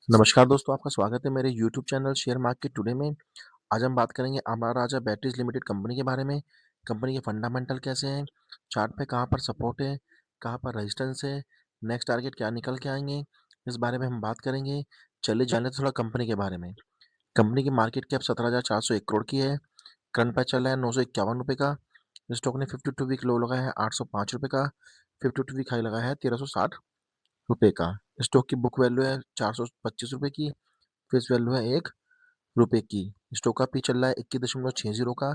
नमस्कार दोस्तों, आपका स्वागत है मेरे YouTube channel share market today में। आज हम बात करेंगे अमर राजा बैटरीज लिमिटेड कंपनी के बारे में। कंपनी के फंडामेंटल कैसे हैं, चार्ट पे कहाँ पर सपोर्ट है, कहाँ पर रेजिस्टेंस है, नेक्स्ट टारगेट क्या निकल के आएंगे, इस बारे में हम बात करेंगे। चलिए जान लेते हैं थोड़ा कंपनी के बारे में। कंपनी की मार्केट कैप 17,401 करोड़ की है। करंट प्राइस चल रहा है 951 रुपये का। स्टॉक ने 52 वीक लो लगाया है 805 रुपये का। 52 वीक हाई लगाया है 1360 रुपये का। स्टॉक की बुक वैल्यू है 425 रुपये की। फेस वैल्यू है 1 रुपये की। स्टॉक का पी चल रहा है 21.60 का,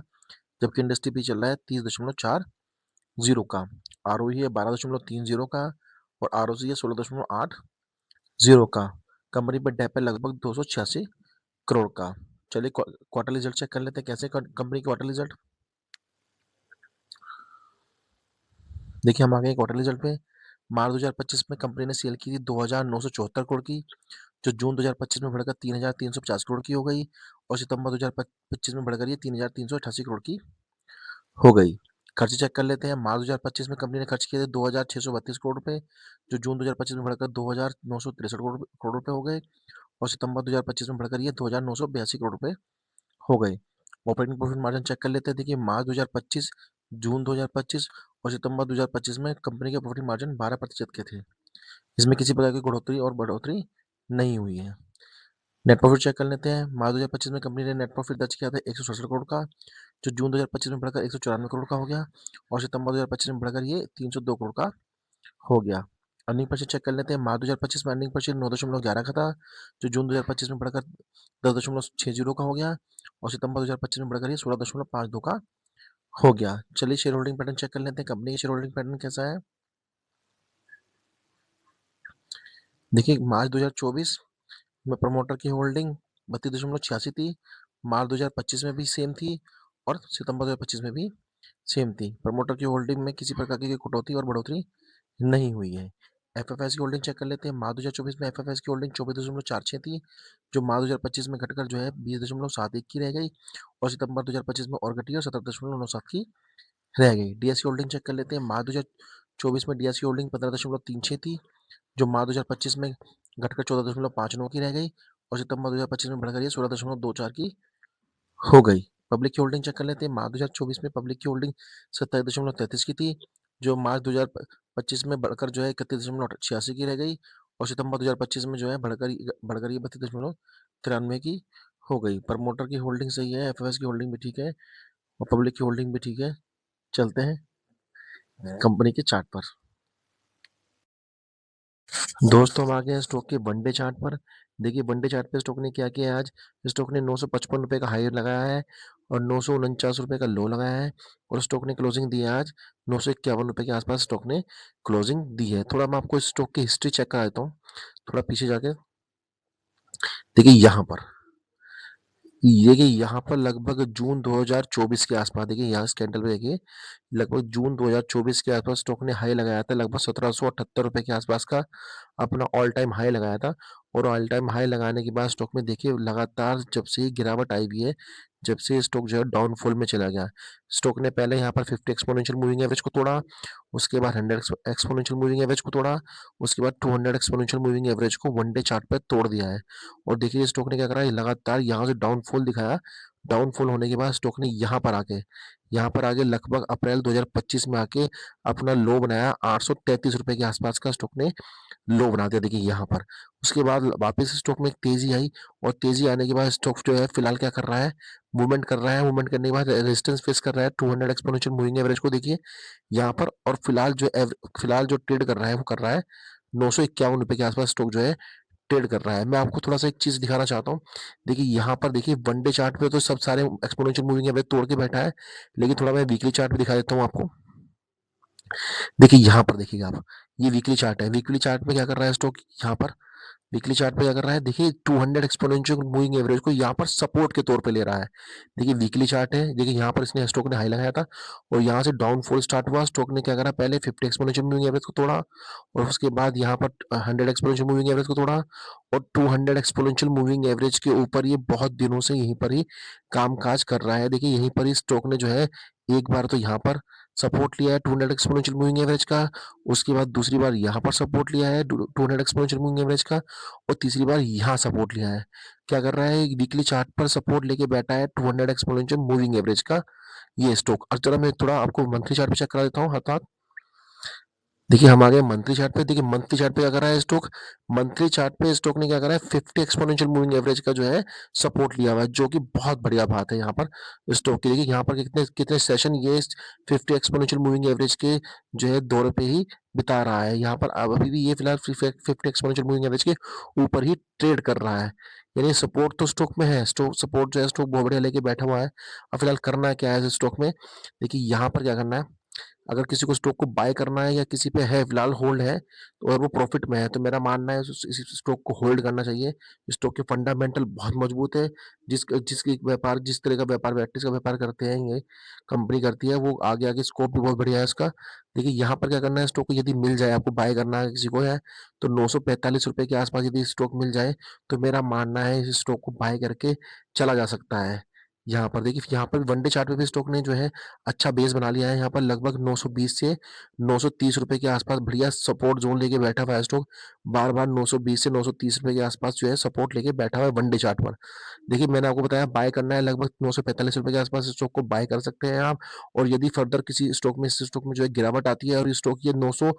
जबकि इंडस्ट्री पी चल रहा है 30.40 का। आर है 12.30 का और आर ओ सी है 16.80 का। कंपनी पर डेप है लगभग 286 करोड़ का। चलिए क्वार्टर रिजल्ट चेक कर लेते हैं कैसे कंपनी के क्वार्टर रिजल्ट। देखिए हम आ गए क्वार्टर रिजल्ट पे। मार्च 2025 में कंपनी ने सेल की थी 2,974 करोड़ की, जो जून 2025 में बढ़कर 3,350 करोड़ की हो गई और सितंबर 2025 में बढ़कर ये 3,388 करोड़ की हो गई। खर्चे चेक कर लेते हैं। मार्च 2025 में कंपनी ने खर्च किए थे 2,632 करोड़ रुपए, जो जून 2025 में बढ़कर 2,963 करोड़ रुपए हो गए और सितंबर 2025 में बढ़कर ये 2,982 करोड़ रुपए हो गए। ऑपरेटिंग प्रॉफिट मार्जिन चेक कर लेते हैं। देखिए मार्च 2025, जून 2025 और सितंबर 2025 में कंपनी के प्रॉफिट मार्जिन 12% के थे। इसमें किसी प्रकार की बढ़ोतरी और बढ़ोतरी नहीं हुई है। नेट प्रॉफिट चेक कर लेते हैं। मार्च 2025 में कंपनी ने नेट प्रॉफिट दर्ज किया था 167 करोड़ का, जो जून 2025 में बढ़कर 194 करोड़ का हो गया और सितंबर 2025 में बढ़कर ये 302 करोड़ का हो गया। अर्निंग पर शेयर चेक कर लेते हैं। मार्च 2025 में अर्निंग पर शेयर 9.11 का था, जो जून 2025 में बढ़कर 10.60 का हो गया और सितंबर 2025 में बढ़कर ये 16.52 का हो गया। चलिए शेयर होल्डिंग पैटर्न चेक कर लेते हैं। कंपनी की शेयर होल्डिंग पैटर्न कैसा है। देखिए मार्च 2024 में प्रमोटर की होल्डिंग 32.86 थी। मार्च 2025 में भी सेम थी और सितंबर 2025 में भी सेम थी। प्रमोटर की होल्डिंग में किसी प्रकार की कटौती और बढ़ोतरी नहीं हुई है। एफएफएस की होल्डिंग चेक कर लेते हैं। मार्च 2024 में एफएफएस की होल्डिंग 24.46 थी, जो मार्च 2025 में घटकर जो है 20.71 की रह गई और सितंबर 2025 में और घटी और 17.97 की रह गई। डीएस की होल्डिंग चेक कर लेते हैं। मार्च 2024 में डीएस की होल्डिंग 15.36 थी, जो मार्च 2025 में घटकर 14.59 की रह गई और सितंबर 2025 में बढ़कर ये 16.24 की हो गई। पब्लिक की होल्डिंग चेक कर लेते हैं। मार्च 2024 में पब्लिक की होल्डिंग 27.33 की थी, जो मार्च 2025 में बढ़कर जो है 31.86 की रह गई और सितंबर 2025 में जो है बढ़कर ये 32.93 की हो गई। प्रमोटर की होल्डिंग सही है, एफएस की होल्डिंग भी ठीक है और पब्लिक की होल्डिंग भी ठीक है। चलते हैं कंपनी के चार्ट पर। दोस्तों हम आ गए हैं स्टॉक के वनडे चार्ट पर। देखिए वनडे चार्ट पे स्टॉक ने क्या किया है। आज स्टॉक ने 955 रुपये का हाई लगाया है और 949 रुपये का लो लगाया है और स्टॉक ने क्लोजिंग दी है आज 951 रुपये के आसपास स्टॉक ने क्लोजिंग दी है। थोड़ा मैं आपको स्टॉक की हिस्ट्री चेक करा देता हूँ। थोड़ा पीछे जाके देखिए यहाँ पर, देखिए यहाँ पर लगभग जून 2024 के आसपास, देखिए यहाँ इस कैंडल पे देखिए लगभग जून 2024 के आसपास स्टॉक ने हाई लगाया था लगभग 1778 रुपये के आसपास का अपना ऑल टाइम हाई लगाया था और ऑल टाइम हाई लगाने के बाद स्टॉक में देखिए लगातार जब से गिरावट आई हुई है, जब से स्टॉक जो है डाउनफॉल में चला गया। स्टॉक ने पहले यहाँ पर 50 एक्सपोनेंशियल मूविंग एवरेज को तोड़ा, उसके बाद 100 एक्सपोनेंशियल मूविंग एवरेज को तोड़ा, उसके बाद 200 एक्सपोनेंशियल मूविंग एवरेज को वनडे चार्ट पर तोड़ दिया है और देखिए स्टॉक ने क्या करा है, लगातार यहाँ से डाउनफॉल दिखाया। डाउनफॉल होने के बाद स्टॉक ने यहाँ पर आगे लगभग अप्रैल 2025 में आके अपना लो बनाया 833 रुपये के आसपास का स्टॉक ने लो बना दिया। देखिए यहाँ पर उसके बाद वापस स्टॉक में एक तेजी आई और तेजी आने के बाद स्टॉक जो है फिलहाल क्या कर रहा है, मूवमेंट कर रहा है। मूवमेंट करने के बाद रेजिस्टेंस फेस कर रहा है 200 एक्सपोनेंशियल मूविंग एवरेज को देखिए यहाँ पर। और फिलहाल जो ट्रेड कर रहा है वो कर रहा है 951 रुपये के आसपास स्टॉक जो है ट्रेड कर रहा है। मैं आपको थोड़ा सा एक चीज दिखाना चाहता हूँ। देखिए यहाँ पर देखिए वनडे चार्ट पे तो सब सारे एक्सपोनेंशियल मूविंग एवरेज तोड़ के बैठा है, लेकिन थोड़ा मैं वीकली चार्ट पे दिखा देता हूँ आपको। देखिए यहाँ पर देखिएगा आप, ये वीकली चार्ट है। वीकली चार्ट में क्या कर रहा है स्टॉक, यहाँ पर वीकली चार्ट पे क्या कर रहा है, देखिए 200 एक्सपोनेंशियल मूविंग एवरेज को यहाँ पर सपोर्ट के तौर पे ले रहा है। देखिए वीकली चार्ट है, देखिए यहाँ पर इसने स्टॉक ने हाई लगाया था और यहाँ से डाउनफॉल स्टार्ट हुआ। स्टॉक ने क्या करा, पहले 50 एक्सपोनेंशियल मूविंग एवरेज को तोड़ा और उसके बाद यहाँ पर 100 एक्सपोनेंशियल मूविंग एवरेज को तोड़ा और 200 एक्सपोनेंशियल मूविंग एवरेज के ऊपर ये बहुत दिनों से यहीं पर ही काम काज कर रहा है। देखिए यहीं पर ही स्टॉक ने जो है एक बार तो यहाँ पर सपोर्ट लिया है 200 एक्सपोनेंशियल मूविंग एवरेज का, उसके बाद दूसरी बार यहाँ पर सपोर्ट लिया है 200 एक्सपोनेंशियल मूविंग एवरेज का और तीसरी बार यहाँ सपोर्ट लिया है। क्या कर रहा है वीकली चार्ट पर सपोर्ट लेके बैठा है 200 एक्सपोनेंशियल मूविंग एवरेज का ये स्टॉक। और जरा मैं थोड़ा आपको मंथली चार्ट पे चेक करा देता हूँ हाथ। देखिए हम आ गए मंथली चार्ट पे। देखिए मंथली चार्ट पे क्या कर रहा है स्टॉक, मंथली चार्ट पे स्टॉक ने क्या करा है 50 एक्सपोनेंशियल मूविंग एवरेज का जो है सपोर्ट लिया हुआ है, जो कि बहुत बढ़िया बात है यहाँ पर स्टॉक की। देखिए यहाँ पर कितने कितने सेशन ये 50 एक्सपोनेंशियल मूविंग एवरेज के जो है दौर पे ही बिता रहा है। यहाँ पर अब अभी भी ये फिलहाल 50 एक्सपोनेंशियल मूविंग एवरेज के ऊपर ही ट्रेड कर रहा है, यानी सपोर्ट तो स्टॉक में है। स्टॉक सपोर्ट जो है स्टॉक बहुत बढ़िया लेके बैठा हुआ है। अब फिलहाल करना क्या है इस स्टॉक में, देखिए यहाँ पर क्या करना है, अगर किसी को स्टॉक को बाय करना है या किसी पे है फिलहाल होल्ड है तो और वो प्रॉफिट में है, तो मेरा मानना है इस स्टॉक को होल्ड करना चाहिए। स्टॉक के फंडामेंटल बहुत मजबूत है। जिसकी व्यापार जिस तरह का व्यापार वैक्टिस का व्यापार करते हैं ये कंपनी करती है, वो आगे आगे स्कोप भी बहुत बढ़िया है इसका। देखिए यहाँ पर क्या करना है, स्टॉक को यदि मिल जाए, आपको बाय करना है किसी को है तो 945 रुपए के आसपास यदि स्टॉक मिल जाए तो मेरा मानना है इस स्टॉक को बाय करके चला जा सकता है। यहाँ पर देखिए यहाँ पर वनडे चार्ट पे भी स्टॉक ने जो है अच्छा बेस बना लिया है। यहाँ पर लगभग 920 से 930 रुपए के आसपास बढ़िया सपोर्ट जोन लेके बैठा हुआ है स्टॉक। बार-बार 920 से 930 रुपए के आसपास जो है सपोर्ट लेके बैठा हुआ है वनडे चार्ट पर। देखिए मैंने आपको बताया बाय करना है लगभग 945 रुपए के आसपास इस स्टॉक को बाय कर सकते हैं आप। और यदि फर्दर किसी स्टॉक में इस स्टॉक में जो है गिरावट आती है और ये स्टॉक ये 900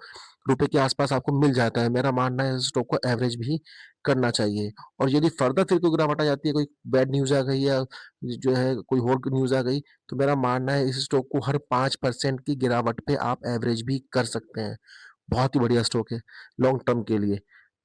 रुपए के आसपास आपको मिल जाता है, मेरा मानना है इस स्टॉक को एवरेज भी करना चाहिए। और यदि फर्दर फिर कोई गिरावट आ जाती है, कोई बैड न्यूज़ आ गई या जो है कोई और न्यूज़ आ गई, तो मेरा मानना है इस स्टॉक को हर 5% की गिरावट पे आप एवरेज भी कर सकते हैं। बहुत ही बढ़िया स्टॉक है लॉन्ग टर्म के लिए।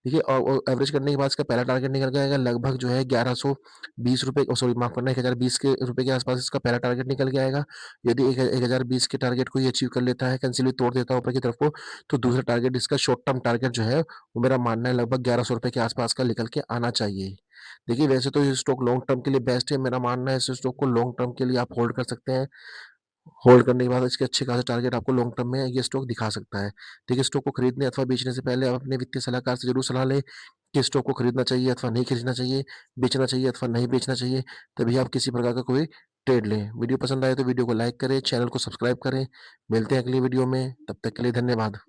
देखिए और एवरेज करने के बाद इसका पहला टारगेट निकल के आएगा लगभग जो है 1120 रुपए सॉरी माफ़ करना 1020 के रुपए के आसपास इसका पहला टारगेट निकल के आएगा। यदि 1020 के टारगेट को ये अचीव कर लेता है, कंसिडर तोड़ देता है ऊपर की तरफ को, तो दूसरा टारगेट इसका शॉर्ट टर्म टारगेट जो है वो मेरा मानना है लगभग 1100 रुपए के आसपास का निकल के आना चाहिए। देखिए वैसे तो ये स्टॉक लॉन्ग टर्म के लिए बेस्ट है, मेरा मानना है इस स्टॉक को लॉन्ग टर्म के लिए आप होल्ड कर सकते हैं। होल्ड करने के बाद इसके अच्छे खासे टारगेट आपको लॉन्ग टर्म में ये स्टॉक दिखा सकता है। देखिए स्टॉक को खरीदने अथवा बेचने से पहले आप अपने वित्तीय सलाहकार से ज़रूर सलाह लें कि स्टॉक को खरीदना चाहिए अथवा नहीं खरीदना चाहिए, बेचना चाहिए अथवा नहीं बेचना चाहिए, तभी आप किसी प्रकार का कोई ट्रेड लें। वीडियो पसंद आए तो वीडियो को लाइक करें, चैनल को सब्सक्राइब करें। मिलते हैं अगली वीडियो में, तब तक के लिए धन्यवाद।